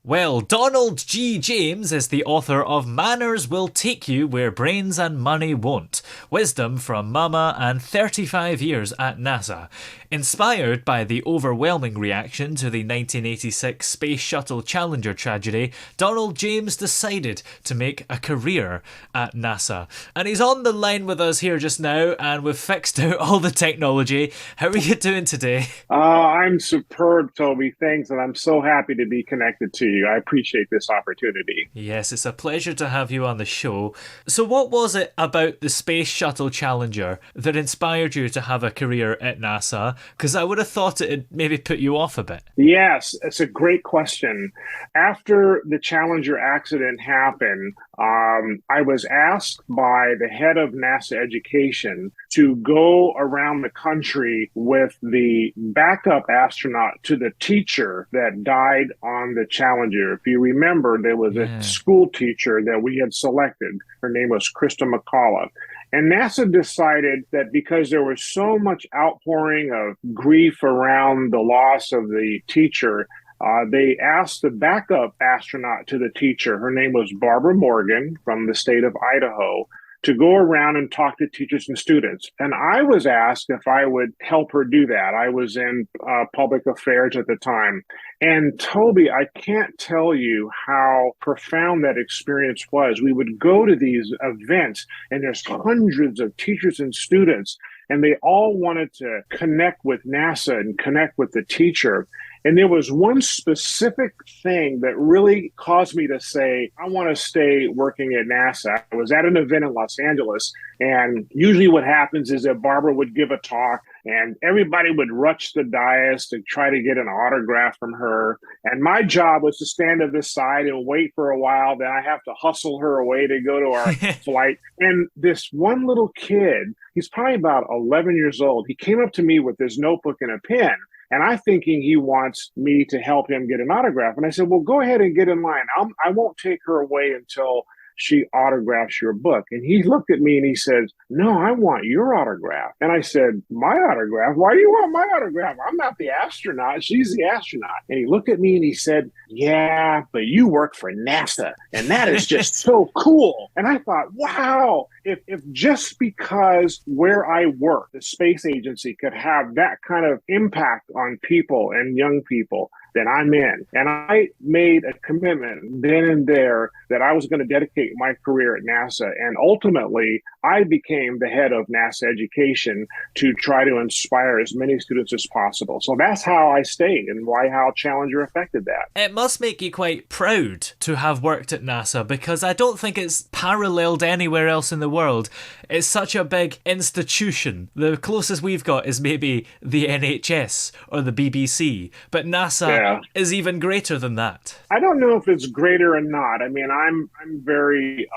Well, Donald G. James is the author of Manners Will Take You Where Brains and Money Won't. Wisdom from Mama and 35 Years at NASA. Inspired by the overwhelming reaction to the 1986 Space Shuttle Challenger tragedy, Donald James decided to make a career at NASA. And he's on the line with us here just now, and we've fixed out all the technology. How are you doing today? I'm superb, Toby. Thanks, and I'm so happy to be connected to you. I appreciate this opportunity. Yes, it's a pleasure to have you on the show. So, what was it about the Space Shuttle Challenger that inspired you to have a career at NASA? Because I would have thought it'd maybe put you off a bit. Yes, it's a great question. After the Challenger accident happened, I was asked by the head of NASA Education to go around the country with the backup astronaut to the teacher that died on the Challenger. If you remember, there was a Yeah. school teacher that we had selected. Her name was Krista McCullough. And NASA decided that because there was so much outpouring of grief around the loss of the teacher, they asked the backup astronaut to the teacher. Her name was Barbara Morgan from the state of Idaho, to go around and talk to teachers and students. And I was asked if I would help her do that. I was in public affairs at the time. And Toby, I can't tell you how profound that experience was. We would go to these events, and there's hundreds of teachers and students, and they all wanted to connect with NASA and connect with the teacher. And there was one specific thing that really caused me to say, I want to stay working at NASA. I was at an event in Los Angeles, and usually what happens is that Barbara would give a talk, and everybody would rush the dais to try to get an autograph from her. And my job was to stand to this side and wait for a while. Then I have to hustle her away to go to our flight. And this one little kid, he's probably about 11 years old, he came up to me with his notebook and a pen. And I'm thinking he wants me to help him get an autograph. And I said, well, go ahead and get in line. I won't take her away until she autographs your book. And he looked at me and he says, no, I want your autograph. And I said, my autograph? Why do you want my autograph? I'm not the astronaut. She's the astronaut. And he looked at me and he said, yeah, but you work for NASA. And that is just so cool. And I thought, wow, if just because where I work, the space agency, could have that kind of impact on people and young people, then I'm in. And I made a commitment then and there that I was going to dedicate my career at NASA. And ultimately, I became the head of NASA Education to try to inspire as many students as possible. So that's how I stayed, and why how Challenger affected that. It must make you quite proud to have worked at NASA, because I don't think it's paralleled anywhere else in the world. It's such a big institution. The closest we've got is maybe the NHS or the BBC, but NASA is even greater than that. I don't know if it's greater or not. I mean, I'm very.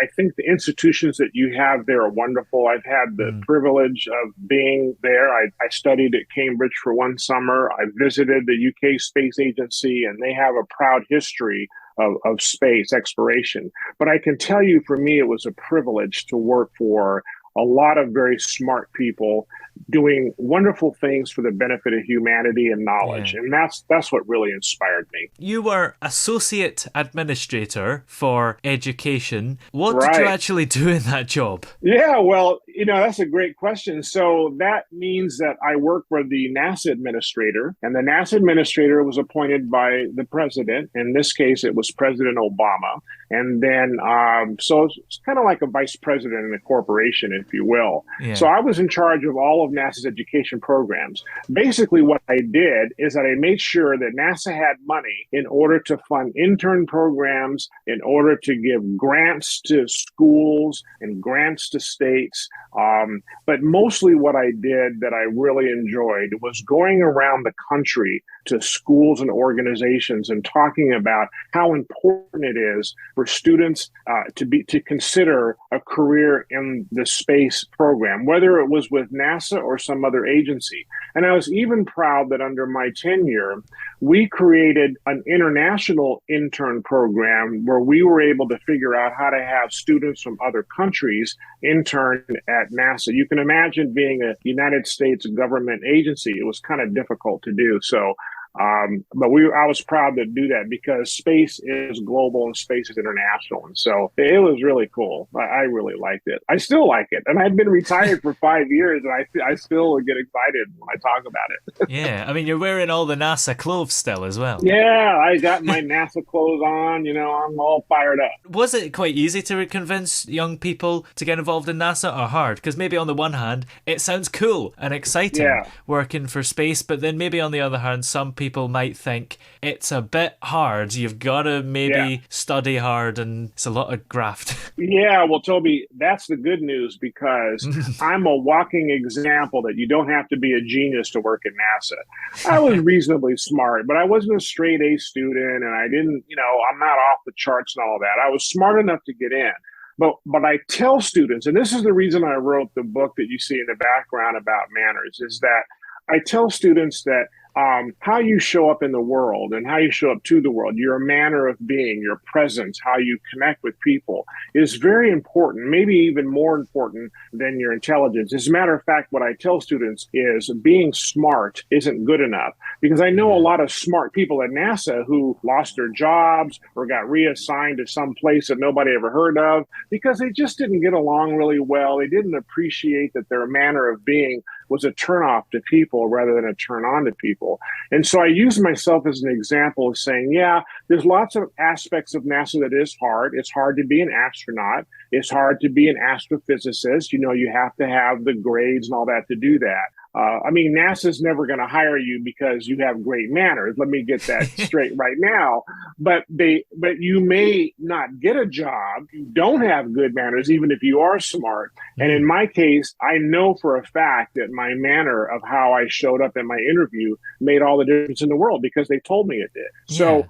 I think the institutions that you have there are wonderful. I've had the privilege of being there. I studied at Cambridge for one summer. I visited the UK Space Agency, and they have a proud history of space exploration. But I can tell you, for me, it was a privilege to work for a lot of very smart people doing wonderful things for the benefit of humanity and knowledge. Yeah. And that's what really inspired me. You were associate administrator for education. What did you Right. actually do in that job? Yeah, well, that's a great question. So that means that I work for the NASA administrator, and the NASA administrator was appointed by the president. In this case, it was President Obama. And then, so it's kind of like a vice president in a corporation, if you will. Yeah. So I was in charge of all of NASA's education programs. Basically, what I did is that I made sure that NASA had money in order to fund intern programs, in order to give grants to schools and grants to states. But mostly what I did that I really enjoyed was going around the country to schools and organizations and talking about how important it is for students to consider a career in the space program, whether it was with NASA or some other agency. And I was even proud that under my tenure, we created an international intern program where we were able to figure out how to have students from other countries intern at NASA. You can imagine being a United States government agency, it was kind of difficult to do. So But I was proud to do that because space is global and space is international. And so it was really cool. I really liked it. I still like it. And I've been retired for 5 years and I still get excited when I talk about it. Yeah, I mean, you're wearing all the NASA clothes still as well. Yeah, I got my NASA clothes on. I'm all fired up. Was it quite easy to convince young people to get involved in NASA or hard? Because maybe on the one hand, it sounds cool and exciting working for space, but then maybe on the other hand, some people might think it's a bit hard. You've got to maybe study hard and it's a lot of graft. Yeah, well, Toby, that's the good news because I'm a walking example that you don't have to be a genius to work at NASA. I was reasonably smart, but I wasn't a straight A student and I didn't, I'm not off the charts and all that. I was smart enough to get in. But I tell students, and this is the reason I wrote the book that you see in the background about manners, is that I tell students that how you show up in the world and how you show up to the world, your manner of being, your presence, how you connect with people is very important, maybe even more important than your intelligence. As a matter of fact, what I tell students is being smart isn't good enough because I know a lot of smart people at NASA who lost their jobs or got reassigned to some place that nobody ever heard of because they just didn't get along really well. They didn't appreciate that their manner of being was a turnoff to people rather than a turn on to people. And so I use myself as an example of saying, yeah, there's lots of aspects of NASA that is hard. It's hard to be an astronaut. It's hard to be an astrophysicist. You have to have the grades and all that to do that. NASA's never going to hire you because you have great manners. Let me get that straight right now. But you may not get a job. You don't have good manners, even if you are smart. And in my case, I know for a fact that my manner of how I showed up in my interview made all the difference in the world because they told me it did. Yeah. So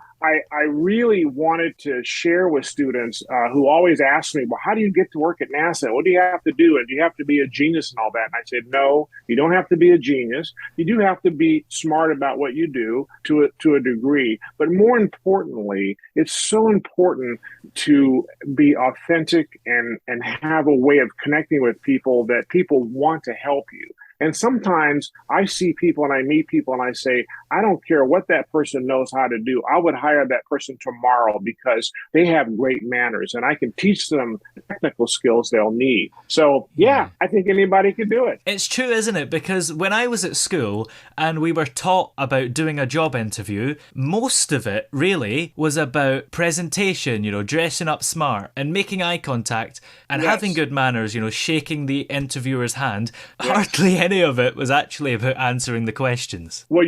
I really wanted to share with students who always ask me, well, how do you get to work at NASA? What do you have to do? And do you have to be a genius and all that? And I said, no, you don't have to be a genius. You do have to be smart about what you do to a degree. But more importantly, it's so important to be authentic and have a way of connecting with people that people want to help you. And sometimes I see people and I meet people and I say, I don't care what that person knows how to do. I would hire that person tomorrow because they have great manners and I can teach them technical skills they'll need. So, yeah, I think anybody could do it. It's true, isn't it? Because when I was at school and we were taught about doing a job interview, most of it really was about presentation, dressing up smart and making eye contact and having good manners, shaking the interviewer's hand. Hardly any of it was actually about answering the questions. Well,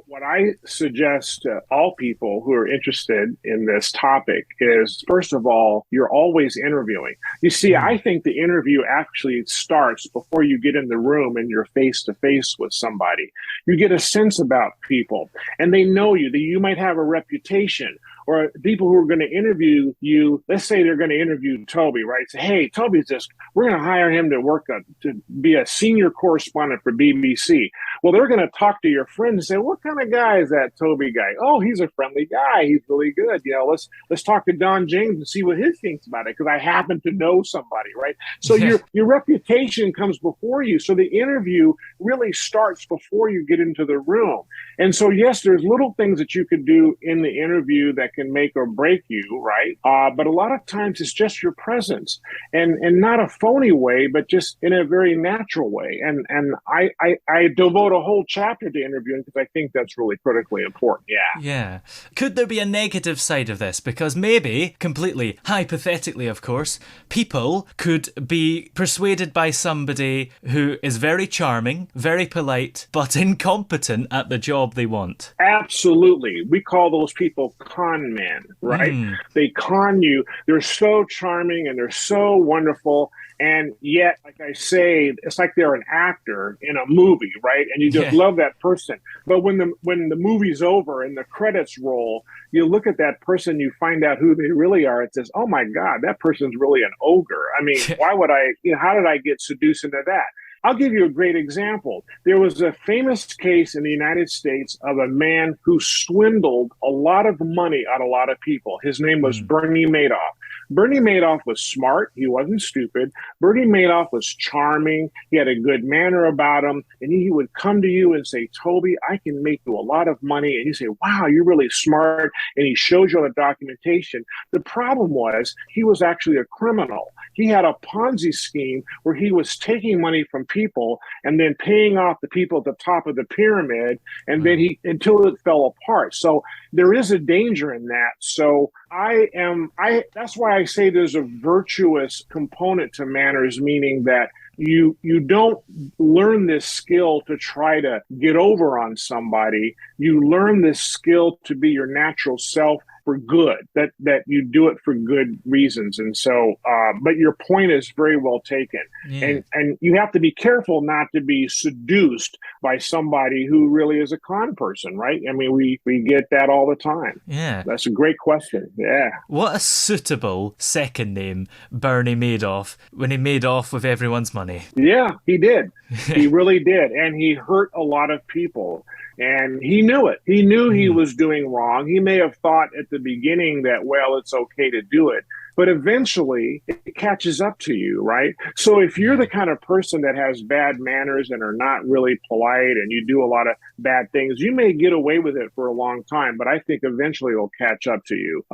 what I suggest to all people who are interested in this topic is, first of all, you're always interviewing. You see, I think the interview actually starts before you get in the room and you're face to face with somebody. You get a sense about people and they know you, that you might have a reputation. Or people who are going to interview you, let's say they're going to interview Toby, right? Say, hey, Toby's we're going to hire him to be a senior correspondent for BBC. Well, they're going to talk to your friends and say, what kind of guy is that Toby guy? Oh, he's a friendly guy. He's really good. Let's talk to Don James and see what he thinks about it because I happen to know somebody, right? So your reputation comes before you. So the interview really starts before you get into the room. And so, yes, there's little things that you could do in the interview that can make or break you, right? But a lot of times it's just your presence and not a phony way, but just in a very natural way. And I devote a whole chapter to interviewing because I think that's really critically important. Yeah. Could there be a negative side of this? Because maybe, completely hypothetically, of course, people could be persuaded by somebody who is very charming, very polite, but incompetent at the job they want. Absolutely. We call those people con men, right? They con you. They're so charming and they're so wonderful. And yet, like I say, it's like they're an actor in a movie, right? And you just love that person. But when the movie's over and the credits roll, you look at that person, you find out who they really are. It says, oh my God, that person's really an ogre. I mean, why would how did I get seduced into that? I'll give you a great example. There was a famous case in the United States of a man who swindled a lot of money out of a lot of people. His name was Bernie Madoff. Bernie Madoff was smart. He wasn't stupid. Bernie Madoff was charming. He had a good manner about him. And he would come to you and say, Toby, I can make you a lot of money. And you say, wow, you're really smart. And he shows you all the documentation. The problem was he was actually a criminal. He had a Ponzi scheme where he was taking money from people and then paying off the people at the top of the pyramid, and then he until it fell apart. So there is a danger in that. So that's why I say there's a virtuous component to manners, meaning that you don't learn this skill to try to get over on somebody. You learn this skill to be your natural self for good, that you do it for good reasons. And so, but your point is very well taken. Yeah. And you have to be careful not to be seduced by somebody who really is a con person, right? I mean, we get that all the time. Yeah. That's a great question. Yeah. What a suitable second name, Bernie Madoff, when he made off with everyone's money. Yeah, he did. He really did. And he hurt a lot of people. And he knew it. He knew he was doing wrong. He may have thought at the beginning that, well, it's okay to do it. But eventually it catches up to you, right? So if you're the kind of person that has bad manners and are not really polite and you do a lot of bad things, you may get away with it for a long time. But I think eventually it'll catch up to you.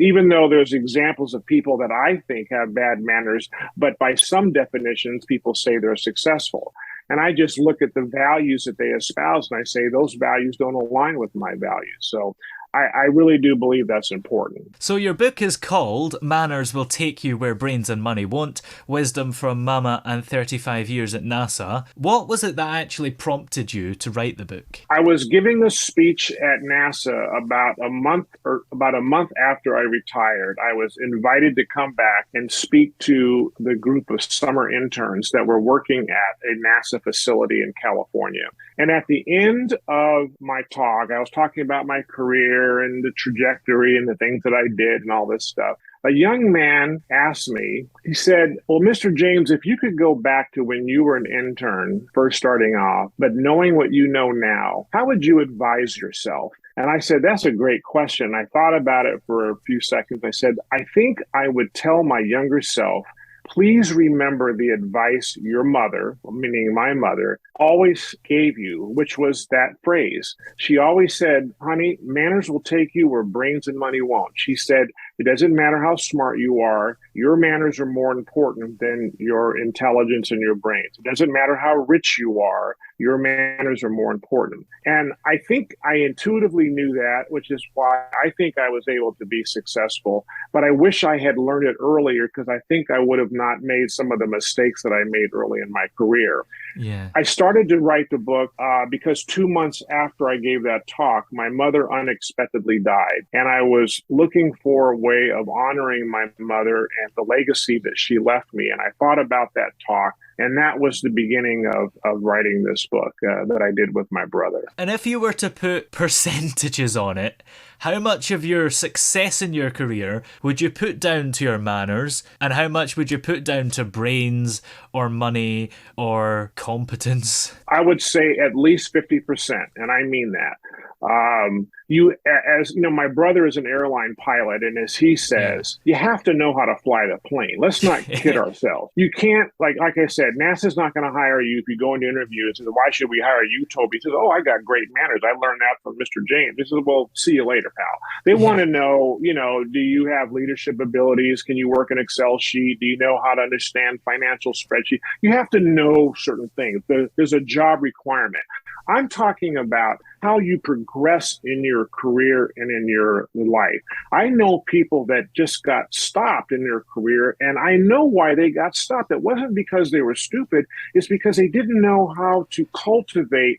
Even though there's examples of people that I think have bad manners, but by some definitions, people say they're successful. And I just look at the values that they espouse and I say those values don't align with my values. So I really do believe that's important. So your book is called Manners Will Take You Where Brains and Money Won't, Wisdom from Mama and 35 Years at NASA. What was it that actually prompted you to write the book? I was giving a speech at NASA about a month after I retired. I was invited to come back and speak to the group of summer interns that were working at a NASA facility in California. And at the end of my talk, I was talking about my career and the trajectory and the things that I did and all this stuff. A young man asked me, he said, well, Mr. James, if you could go back to when you were an intern first starting off, but knowing what you know now, how would you advise yourself? And I said, that's a great question. I thought about it for a few seconds. I said, I think I would tell my younger self, please remember the advice your mother, meaning my mother, always gave you, which was that phrase. She always said, honey, manners will take you where brains and money won't. She said, it doesn't matter how smart you are. Your manners are more important than your intelligence and your brains. It doesn't matter how rich you are. Your manners are more important. And I think I intuitively knew that, which is why I think I was able to be successful. But I wish I had learned it earlier because I think I would have not made some of the mistakes that I made early in my career. Yeah. I started to write the book because 2 months after I gave that talk, my mother unexpectedly died. And I was looking for a way of honoring my mother and the legacy that she left me. And I thought about that talk. And that was the beginning of writing this book that I did with my brother. And if you were to put percentages on it, how much of your success in your career would you put down to your manners, and how much would you put down to brains or money or competence? I would say at least 50%, and I mean that. As you know, my brother is an airline pilot, and as he says, you have to know how to fly the plane. Let's not kid ourselves. You can't, like I said, NASA's not going to hire you if you go into interviews and say, why should we hire you, Toby? He says, oh, I got great manners. I learned that from Mr. James. He says, well, see you later, pal. They want to know, do you have leadership abilities? Can you work an Excel sheet? Do you know how to understand financial spreadsheet? You have to know certain things. There's a job requirement. I'm talking about how you progress in your career and in your life. I know people that just got stopped in their career, and I know why they got stopped. It wasn't because they were stupid. It's because they didn't know how to cultivate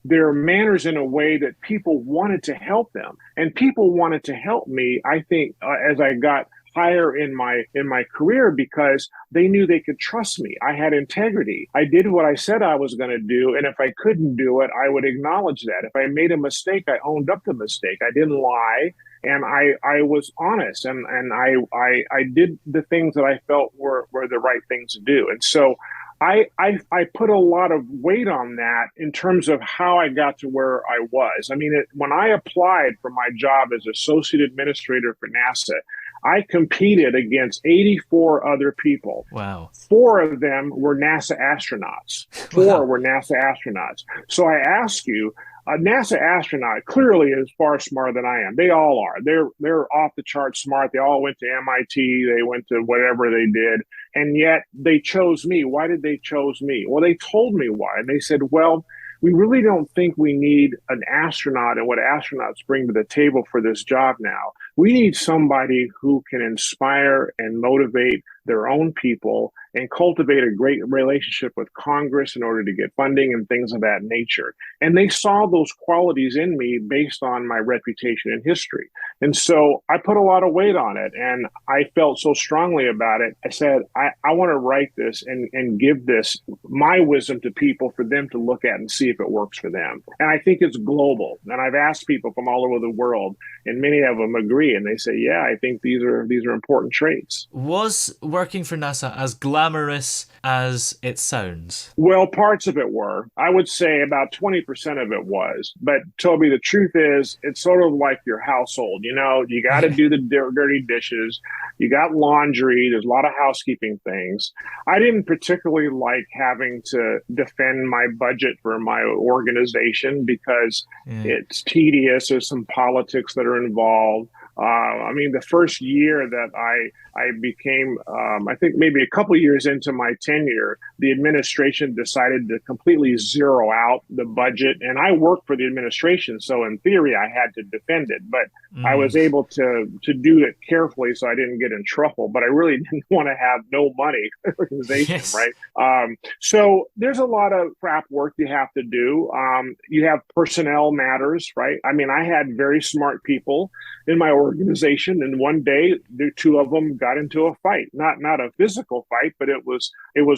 their manners in a way that people wanted to help them. And people wanted to help me, I think, as I got higher in my career because they knew they could trust me. I had integrity. I did what I said I was going to do. And if I couldn't do it, I would acknowledge that. If I made a mistake, I owned up to the mistake. I didn't lie. And I was honest and I did the things that I felt were the right things to do. And so I put a lot of weight on that in terms of how I got to where I was. I mean, when I applied for my job as associate administrator for NASA, I competed against 84 other people. Wow. Four of them were NASA astronauts. Four Wow. were NASA astronauts. So I ask you, a NASA astronaut clearly is far smarter than I am. They all are. They're off the chart smart. They all went to MIT. They went to whatever they did, and yet they chose me. Why did they chose me? Well, they told me why, and they said, "Well, we really don't think we need an astronaut and what astronauts bring to the table for this job now. We need somebody who can inspire and motivate their own people and cultivate a great relationship with Congress in order to get funding and things of that nature." And they saw those qualities in me based on my reputation and history. And so I put a lot of weight on it, and I felt so strongly about it. I said, I want to write this and give this, my wisdom, to people for them to look at and see if it works for them. And I think it's global. And I've asked people from all over the world, and many of them agree. And they say, yeah, I think these are important traits. Was working for NASA as glamorous as it sounds? Well, parts of it were. I would say about 20% of it was. But Toby, the truth is, it's sort of like your household. You know, you got to do the dirty dishes. You got laundry. There's a lot of housekeeping things. I didn't particularly like having to defend my budget for my organization because it's tedious. There's some politics that are involved. I mean, the first year that I became, I think maybe a couple of years into my tenure, the administration decided to completely zero out the budget. And I worked for the administration, so in theory, I had to defend it. But I was able to do it carefully so I didn't get in trouble. But I really didn't want to have no money organization, right? So there's a lot of crap work you have to do. You have personnel matters, right? I mean, I had very smart people in my organization, and one day the two of them got into a fight, not a physical fight, but it was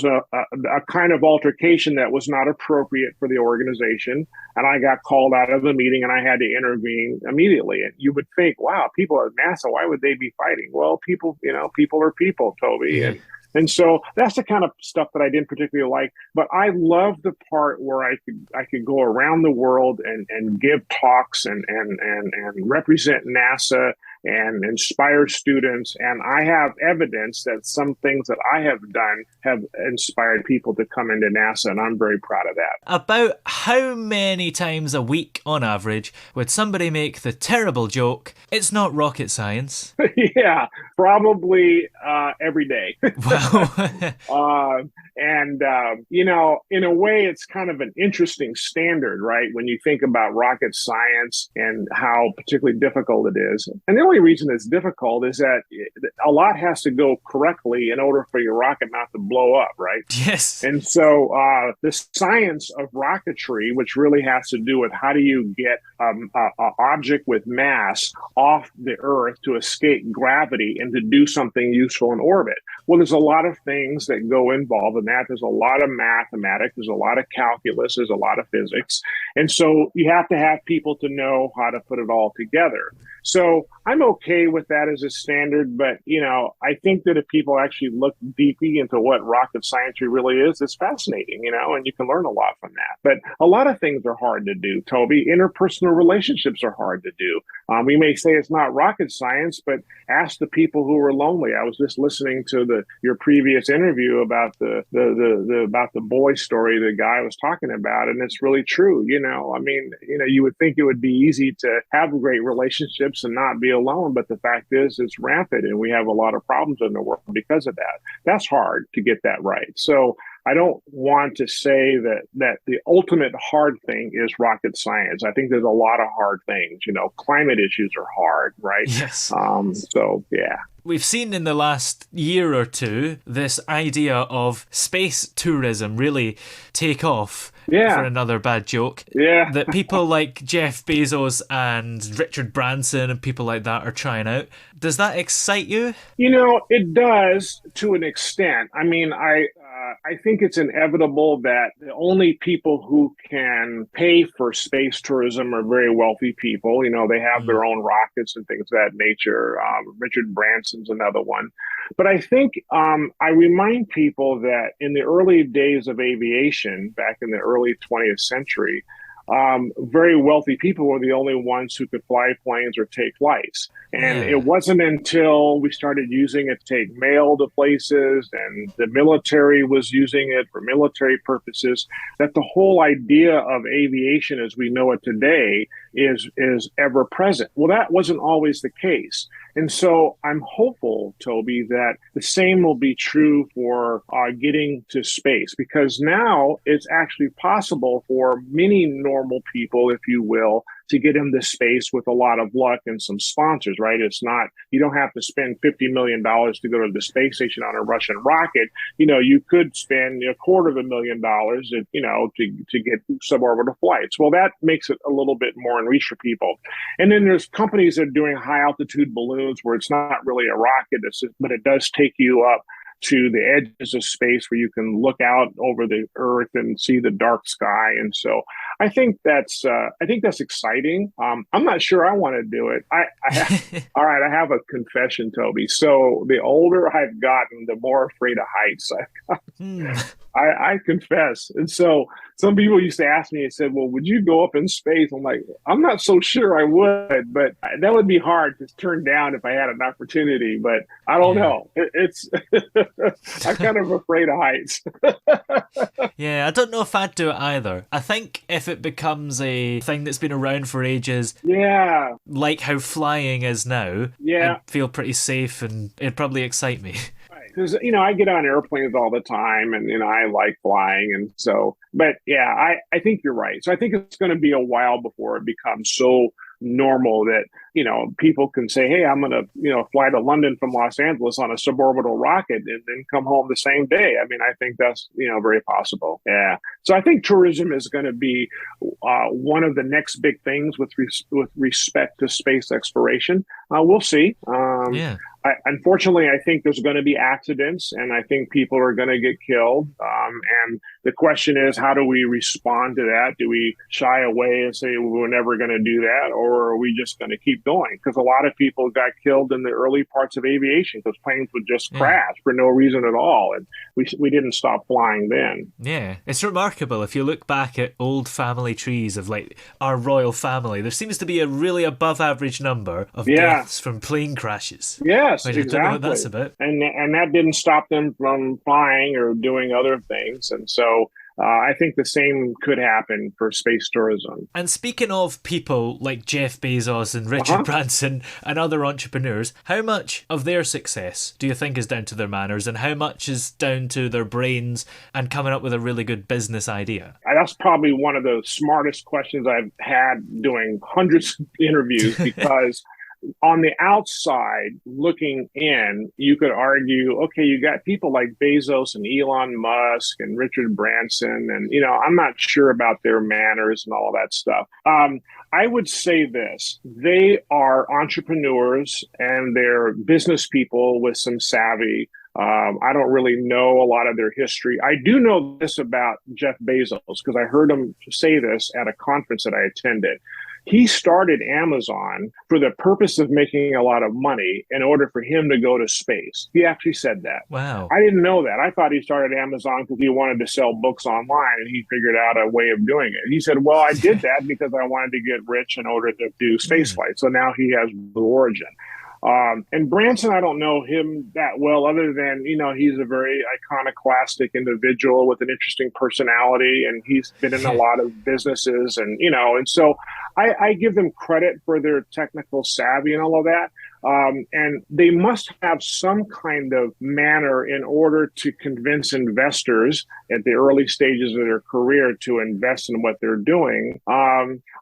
a kind of altercation that was not appropriate for the organization, and I got called out of the meeting and I had to intervene immediately. And you would think, wow, people at NASA, why would they be fighting? Well, people are people, Toby. And so that's the kind of stuff that I didn't particularly like. But I love the part where I could go around the world and give talks and represent NASA and inspire students. And I have evidence that some things that I have done have inspired people to come into NASA, and I'm very proud of that. About how many times a week, on average, would somebody make the terrible joke, "It's not rocket science"? Yeah, probably every day. Wow. In a way, it's kind of an interesting standard, right? When you think about rocket science and how particularly difficult it is. And the only reason it's difficult is that a lot has to go correctly in order for your rocket not to blow up, right? Yes. And so the science of rocketry, which really has to do with how do you get an object with mass off the Earth to escape gravity and to do something useful in orbit. Well, there's a lot of things that go involved in that. There's a lot of mathematics. There's a lot of calculus. There's a lot of physics. And so you have to have people to know how to put it all together. So I'm okay with that as a standard, but, I think that if people actually look deeply into what rocket science really is, it's fascinating, and you can learn a lot from that. But a lot of things are hard to do, Toby. Interpersonal relationships are hard to do. We may say it's not rocket science, but ask the people who are lonely. I was just listening to your previous interview about the boy story the guy was talking about, and it's really true. You would think it would be easy to have great relationships and not be alone, but the fact is it's rampant, and we have a lot of problems in the world because of that. That's hard to get that right. So I don't want to say that the ultimate hard thing is rocket science. I think there's a lot of hard things. Climate issues are hard, right? Yes. So, yeah. We've seen in the last year or two this idea of space tourism really take off. Yeah. For another bad joke. Yeah. That people like Jeff Bezos and Richard Branson and people like that are trying out. Does that excite you? It does to an extent. I mean, I think it's inevitable that the only people who can pay for space tourism are very wealthy people. They have their own rockets and things of that nature. Richard Branson's another one. But I think I remind people that in the early days of aviation, back in the early 20th century, very wealthy people were the only ones who could fly planes or take flights. And it Yeah. wasn't until we started using it to take mail to places and the military was using it for military purposes that the whole idea of aviation as we know it today is ever present. Well, that wasn't always the case. And so I'm hopeful, Toby, that the same will be true for getting to space because now it's actually possible for many normal people, if you will, to get into space with a lot of luck and some sponsors, right? It's not, you don't have to spend $50 million to go to the space station on a Russian rocket. You could spend $250,000, to get suborbital flights. Well, that makes it a little bit more in reach for people. And then there's companies that are doing high altitude balloons where it's not really a rocket, but it does take you up to the edges of space where you can look out over the earth and see the dark sky. And so I think that's exciting. I'm not sure I want to do it. All right, I have a confession, Toby. So the older I've gotten, the more afraid of heights I've Hmm. gotten. I confess. And so some people used to ask me, they said, well, would you go up in space? I'm like, I'm not so sure I would, but that would be hard to turn down if I had an opportunity. But I don't Yeah. know. It's, I'm kind of afraid of heights. Yeah, I don't know if I'd do it either. I think if it becomes a thing that's been around for ages, Yeah. like how flying is now, Yeah. I'd feel pretty safe and it'd probably excite me. Because I get on airplanes all the time, and I like flying, and so. But yeah, I think you're right. So I think it's going to be a while before it becomes so normal that people can say, "Hey, I'm going to fly to London from Los Angeles on a suborbital rocket and then come home the same day." I mean, I think that's very possible. Yeah. So I think tourism is going to be one of the next big things with respect to space exploration. We'll see. Yeah. Unfortunately, I think there's going to be accidents, and I think people are going to get killed. And the question is, how do we respond to that? Do we shy away and say we're never going to do that, or are we just going to keep going? Because a lot of people got killed in the early parts of aviation because planes would just crash for no reason at all, and we didn't stop flying then. Yeah, it's remarkable. If you look back at old family trees of like our royal family, there seems to be a really above average number of deaths from plane crashes. Yes, Which exactly. I don't know what that's about. And that didn't stop them from flying or doing other things. And so I think the same could happen for space tourism. And speaking of people like Jeff Bezos and Richard Branson and other entrepreneurs, how much of their success do you think is down to their manners and how much is down to their brains and coming up with a really good business idea? That's probably one of the smartest questions I've had doing hundreds of interviews because on the outside looking in, you could argue, okay, you got people like Bezos and Elon Musk and Richard Branson, and I'm not sure about their manners and all of that stuff. I would say this: they are entrepreneurs and they're business people with some savvy. I don't really know a lot of their history. I do know this about Jeff Bezos because I heard him say this at a conference that I attended. He started Amazon for the purpose of making a lot of money in order for him to go to space. He actually said that. Wow. I didn't know that. I thought he started Amazon because he wanted to sell books online and he figured out a way of doing it. He said, well, I did that because I wanted to get rich in order to do space flight. So now he has Blue Origin. And Branson, I don't know him that well, other than, he's a very iconoclastic individual with an interesting personality, and he's been in a lot of businesses, and so I give them credit for their technical savvy and all of that. And they must have some kind of manner in order to convince investors at the early stages of their career to invest in what they're doing.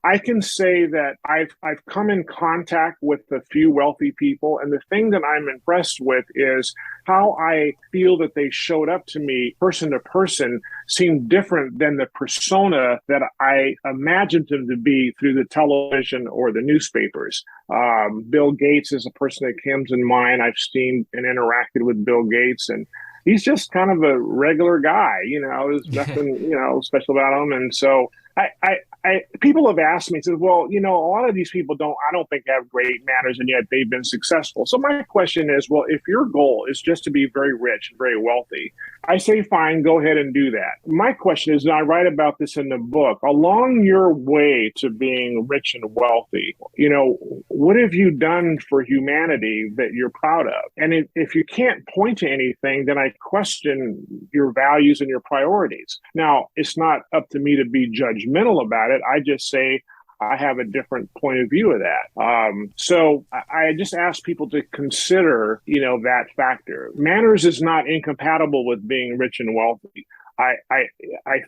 I can say that I've come in contact with a few wealthy people, and the thing that I'm impressed with is how I feel that they showed up to me person to person seemed different than the persona that I imagined them to be through the television or the newspapers. Bill Gates is a person that comes in mind. I've seen and interacted with Bill Gates, and he's just kind of a regular guy. There's nothing special about him. And so people have asked me, said, well, a lot of these people I don't think have great manners, and yet they've been successful. So my question is, well, if your goal is just to be very rich and very wealthy, I say, fine, go ahead and do that. My question is, and I write about this in the book, along your way to being rich and wealthy, what have you done for humanity that you're proud of? And if you can't point to anything, then I question your values and your priorities. Now, it's not up to me to be judgmental about it. I just say, I have a different point of view of that. So I just ask people to consider, that factor. Manners is not incompatible with being rich and wealthy. I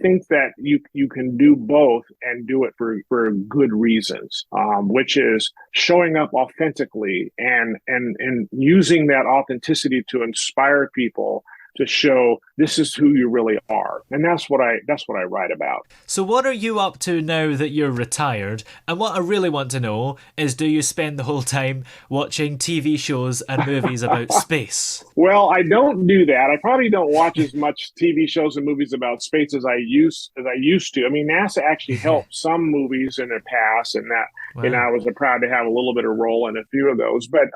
think that you can do both and do it for good reasons, which is showing up authentically and using that authenticity to inspire people to show this is who you really are. And that's what I write about. So what are you up to now that you're retired? And what I really want to know is, do you spend the whole time watching TV shows and movies about space? Well, I don't do that. I probably don't watch as much TV shows and movies about space as I used to. I mean, NASA actually helped some movies in the past, and that wow. And I was proud to have a little bit of role in a few of those. But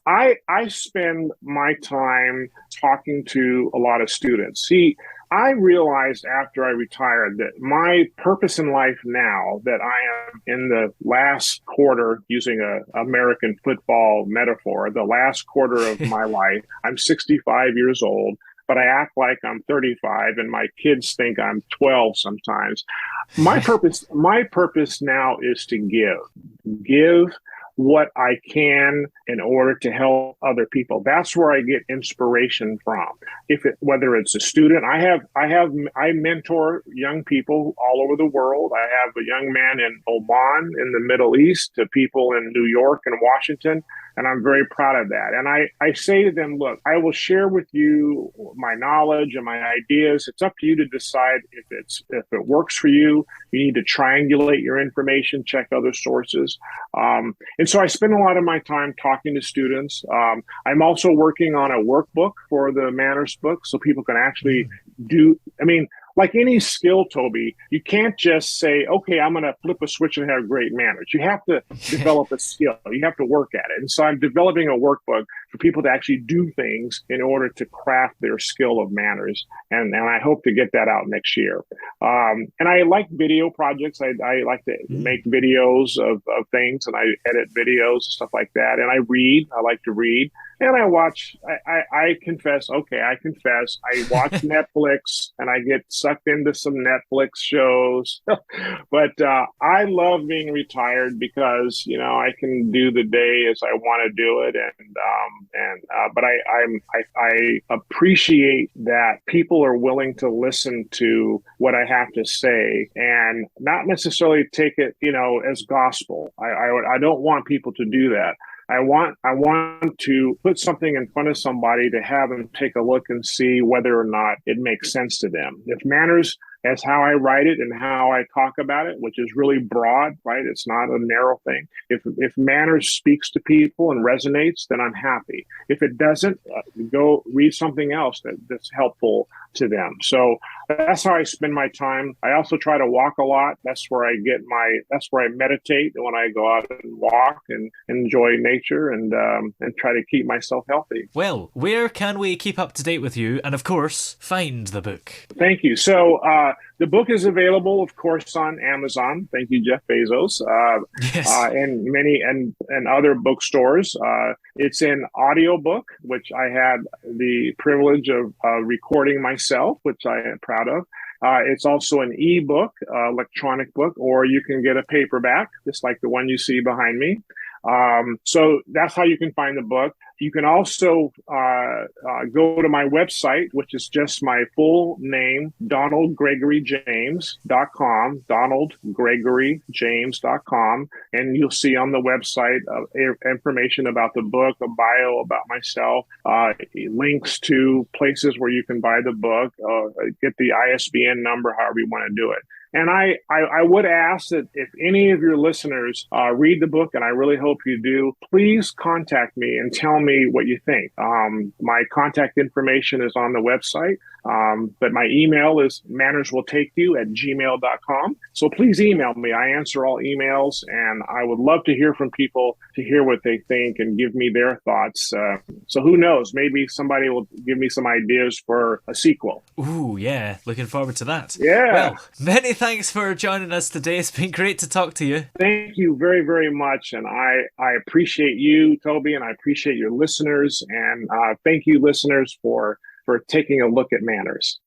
I spend my time talking to a lot of students. See, I realized after I retired that my purpose in life now, that I am in the last quarter, using a American football metaphor, the last quarter of my life. I'm 65 years old, but I act like I'm 35, and my kids think I'm 12 sometimes. My purpose now is to give what I can in order to help other people. That's where I get inspiration from. Whether it's a student, I mentor young people all over the world. I have a young man in Oman in the Middle East, to people in New York and Washington. And I'm very proud of that. And I say to them, look, I will share with you my knowledge and my ideas. It's up to you to decide if it works for you. You need to triangulate your information, check other sources. And so I spend a lot of my time talking to students. I'm also working on a workbook for the Manners book, so people can actually like any skill, Toby, you can't just say, okay, I'm going to flip a switch and have great manners. You have to develop a skill. You have to work at it. And so I'm developing a workbook for people to actually do things in order to craft their skill of manners. And I hope to get that out next year. And I like video projects. I like to make videos of things, and I edit videos and stuff like that. And I read. I like to read. And I watch, I confess, I watch Netflix, and I get sucked into some Netflix shows. But I love being retired because, I can do the day as I want to do it. But I appreciate that people are willing to listen to what I have to say and not necessarily take it, as gospel. I don't want people to do that. I want to put something in front of somebody to have them take a look and see whether or not it makes sense to them. If manners, as how I write it and how I talk about it, which is really broad, right? It's not a narrow thing. If manners speaks to people and resonates, then I'm happy. If it doesn't, go read something else that's helpful to them. So that's how I spend my time. I also try to walk a lot. That's where I meditate when I go out and walk and enjoy nature and try to keep myself healthy. Well, where can we keep up to date with you? And of course, find the book. Thank you. So the book is available, of course, on Amazon. Thank you, Jeff Bezos. Yes. And many and other bookstores. It's an audiobook, which I had the privilege of recording myself, which I am proud of. It's also an ebook, electronic book, or you can get a paperback, just like the one you see behind me. So that's how you can find the book. You can also go to my website, which is just my full name, DonaldGregoryJames.com, DonaldGregoryJames.com. And you'll see on the website information about the book, a bio about myself, links to places where you can buy the book, get the ISBN number, however you want to do it. And I would ask that if any of your listeners read the book, and I really hope you do, please contact me and tell me what you think. My contact information is on the website, but my email is mannerswilltakeyou@gmail.com. So please email me. I answer all emails, and I would love to hear from people to hear what they think and give me their thoughts. So who knows? Maybe somebody will give me some ideas for a sequel. Ooh, yeah. Looking forward to that. Yeah. Well, many thanks for joining us today. It's been great to talk to you. Thank you very, very much. And I appreciate you, Toby, and I appreciate your listeners. And thank you, listeners, for taking a look at manners.